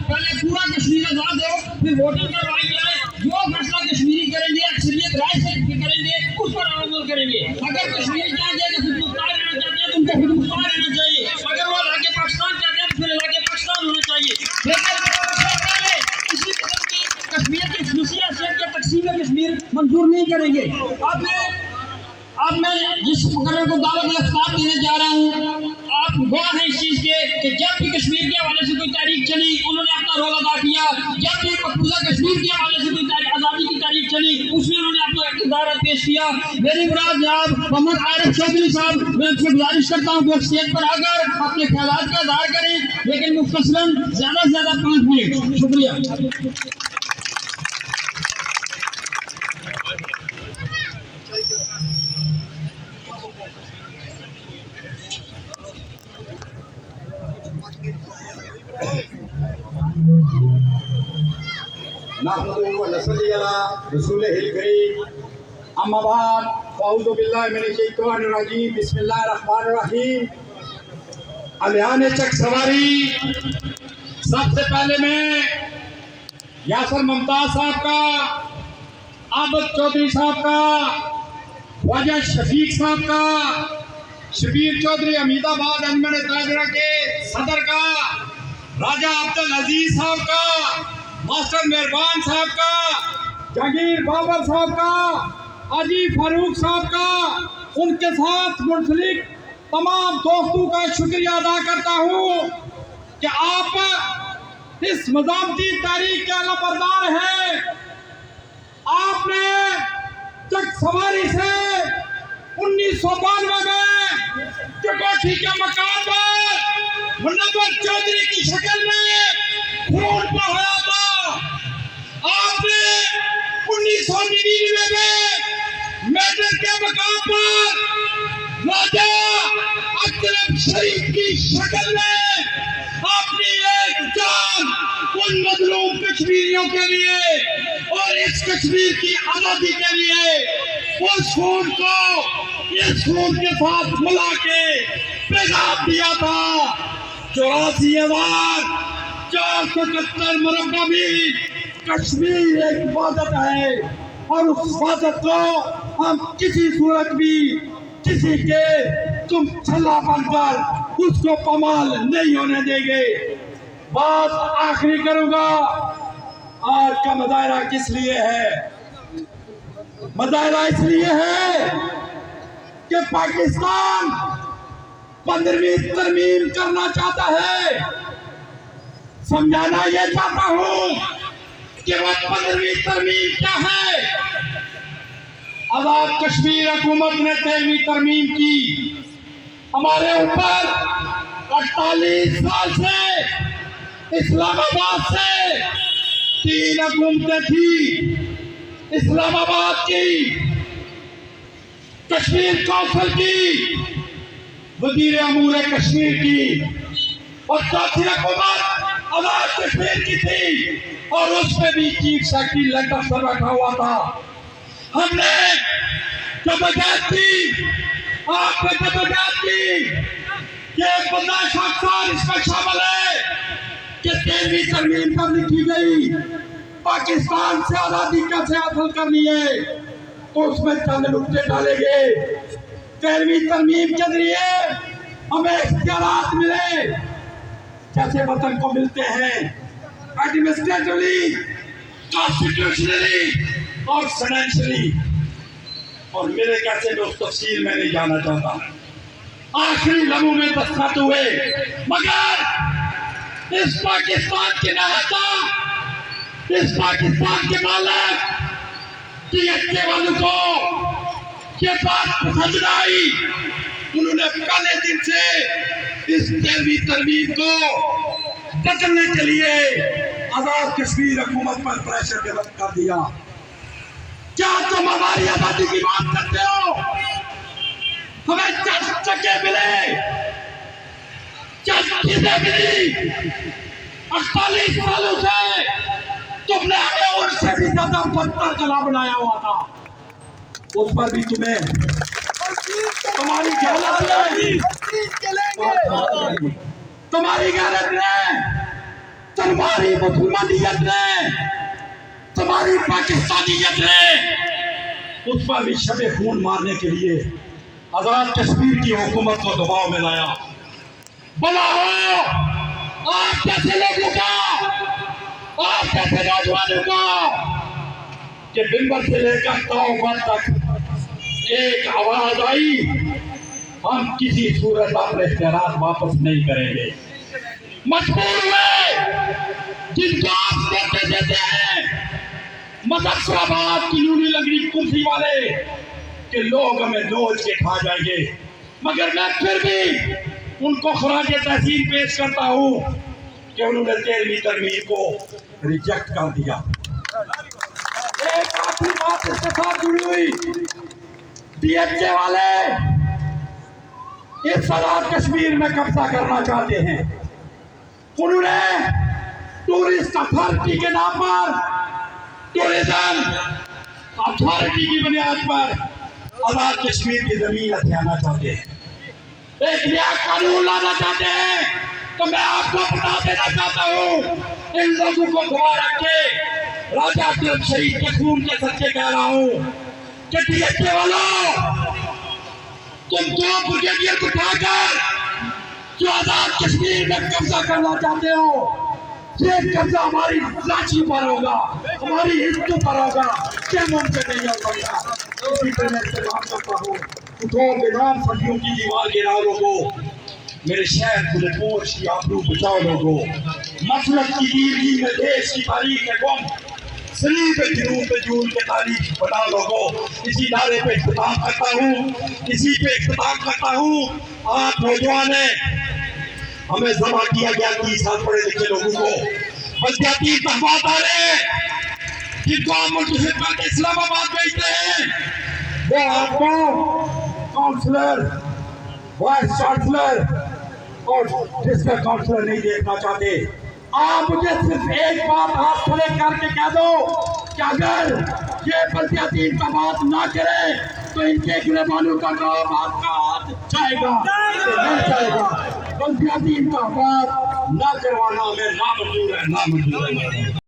पहले पूरा कश्मीर आजाद हो, फिर वोटिंग करवाई जाए, जो फैसला कश्मीरी करेंगे अक्सरियत राय से करेंगे उस पर अमल करेंगे। अगर कश्मीर चाहते हैं कि खुद मुख्तार रहना चाहते हैं तो उनको खुद मुख्तार रहना चाहिए, अगर वो इलाके पाकिस्तान चाहते हैं तो फिर इलाके पाकिस्तान होना चाहिए। लेकिन किसी किस्म की कश्मीर की खसूसियत के तकसीम कश्मीर मंजूर नहीं करेंगे। अब मैं जिस मुकर्रर को दावत इफ्तार देने जा रहा हूँ, आप गवाह हैं इस चीज़ के कि जब भी कश्मीर के हवाले से कोई तारीख चली उन्होंने अपना रोल अदा किया, जब भी मकबूजा कश्मीर के हवाले से कोई आज़ादी की तारीख चली उसमें उन्होंने अपना इक़्तिदार पेश किया। मेरी मुराद जनाब मोहम्मद आरिफ चौधरी साहब, मैं उनसे गुजारिश करता हूँ कि स्टेज पर आकर अपने ख्यालात का इज़हार करें, लेकिन मुख्तसरन ज़्यादा से ज़्यादा 5 मिनट। शुक्रिया। नहमदुहु व नसल्ली अला रसूलिहिल करीम, अम्मा बाद, फ़अऊज़ु बिल्लाहि मिनश शैतानिर रजीम, बिस्मिल्लाहिर रहमानिर रहीम। अलियान चक सवारी, सबसे पहले मैं यासर मुमताज़ साहब का, आबद चौधरी साहब का, ख्वाजा शफीक साहब का, शबीर चौधरी अमीदाबाद अंजमन ताजरा के सदर का, राजा अब्दुल अजीज साहब का, मास्टर मेहरबान साहब का, जहांगीर बाबर साहब का, अजी फारूक साहब का, उनके साथ मुंसलिक तमाम दोस्तों का शुक्रिया अदा करता हूँ कि आप इस मज़ामती तारीख के अलबरदार हैं। आपने चक सवारी से 1992 में चकोठी के मकान पर मुनव्वर चौधरी की शक्ल में खून बहाया था। आपने 1999 में मेडल के मकाम पर राजा अकरम शरीफ की शक्ल में अपनी एक जान उन मजलूम कश्मीरियों के लिए और इस कश्मीर की आजादी के लिए उस खून को इस खून के साथ मिला के पैगाम दिया था। 84,471 मुरब्बा मील कश्मीर एक इबादत है और उस इबादत को हम किसी सूरत भी किसी के तुम छल्ला बनकर उसको पमाल नहीं होने देंगे। बात आखिरी करूंगा। आज का मुजाहरा किस लिए है? मुजाहरा इसलिए है कि पाकिस्तान 15वीं तरमीम करना चाहता है। समझाना यह चाहता हूं कि वह 15वीं तरमीम क्या है। आजाद कश्मीर हुकूमत ने 13वीं तरमीम की। हमारे ऊपर 48 साल से इस्लामाबाद से 3 हुकूमतें थी। इस्लामाबाद की, कश्मीर कौंसिल की, वजीर अमूर कश्मीर की और चौथी हुकूमत आजाद कश्मीर की थी और उसमें भी चीफ सेक्रेटरी लंदन से बैठा हुआ था। हमने जबरदस्त की, आपने जबरदस्त की कि बर्दाश्त अक्सर इसमें शामिल है कि 13वीं तरमीम पर लिखी गई पाकिस्तान से आजादी कैसे हासिल करनी है, तो उसमें चंद नुक्ते डाले गए। 13वीं तरमीम के जरिए हमें इख्तियारात मिले जैसे वतन को मिलते हैं, एडमिनिस्ट्रेटिवली, कॉन्स्टिट्यूशनली और फाइनेंशियली। और मेरे कैसे दोस्त तफसील में नहीं जाना चाहता। आखिरी लम्हों में दस्तखत हुए, मगर इस पाकिस्तान के नेता, इस पाकिस्तान के मालिक के वालों को ये बात पसंद आई। उन्होंने पहले दिन से इस 13वीं तरमीम को बदलने के लिए आजाद कश्मीर हुकूमत पर प्रेशर डेवलप कर दिया। क्या तुम हमारी आजादी की बात करते हो? हमें चक्के मिले, चीजें मिली। 48 सालों से तुमने हमें उनसे भी ज्यादा बदतर कला बनाया हुआ था। उस पर भी तुम्हें तुम्हारी गैरत ने तुम्हारी मुसलमानियत ने, तुम्हारी पाकिस्तानियत ने उस पर भी शबे खून मारने के लिए आजाद कश्मीर की हुकूमत को दबाव में लाया। बुलाओ आप कैसे लोगों का, आप कैसे नौजवानों का कि बिम्बर से लेकर तौबत तक एक आवाज आई, हम किसी सूरत अपने इख्तियारात वापस नहीं करेंगे। मजबूर हुए जिनको आप देते देते हैं मुजफ्फराबाद की यूनी लंगड़ी कुर्सी वाले कि लोग हमें नोच के खा जाएंगे, मगर मैं फिर भी उनको खराज तहसीन पेश करता हूँ कि उन्होंने 13वीं तरमीम को रिजेक्ट कर दिया। एक आखिरी बात इसके साथ जुड़ी हुई, DHA वाले इस आजाद कश्मीर में कब्जा करना चाहते हैं। उन्होंने टूरिस्ट अथॉरिटी के नाम पर, टूरिज्म अथॉरिटी की बुनियाद पर आजाद कश्मीर की जमीन हथियाना चाहते हैं, एक नया कानून लाना चाहते हैं। तो मैं आपको बता देना चाहता हूँ, इन लोगों को गवा रख के राजा तिलक शहीद के खून के सच्चे कह रहा हूँ कि DHA वालों, तुम 2 ब्रिगेडियर को उठाकर जो आजाद कश्मीर में कब्जा करना चाहते हो, ये कब्जा हमारी रांची पर होगा, हमारी हिंदू पर होगा, क्या मुमकिन नहीं होगा। इसी तरह से बात करता हूँ, उठो बेदान सदियों की दीवार गिरा लोगो, मेरे शहर फुलपुर की आबरू बचाओ लोगो, मसलक की दीर्घी में देश की तारीख है गुम, सलीब जुनून पे जून के तारीख बता लोगो। इसी नारे पे इख्तिताम करता हूँ, इसी पे इख्तिताम करता हूँ। आप नौजवान हैं, हमें जमा किया गया 30 साल पढ़े लिखे लोगों को, बल्कि बात आ रहे हैं जिनको आप मुल्क से पहले इस्लामाबाद भेजते हैं, वो आपको काउंसलर, वाइस चांसलर और डिस्ट्रिक्ट काउंसलर नहीं देखना चाहते। आप मुझे सिर्फ एक बात हाथ खड़े करके कह दो कि अगर ये बल्कि का बात ना करे तो इनके गिरबानों का नाम आपका हाथ जाएगा, नहीं जाएगा। बल्कि का बात ना करवाना हमें नामंजूर है, नामंजूर है।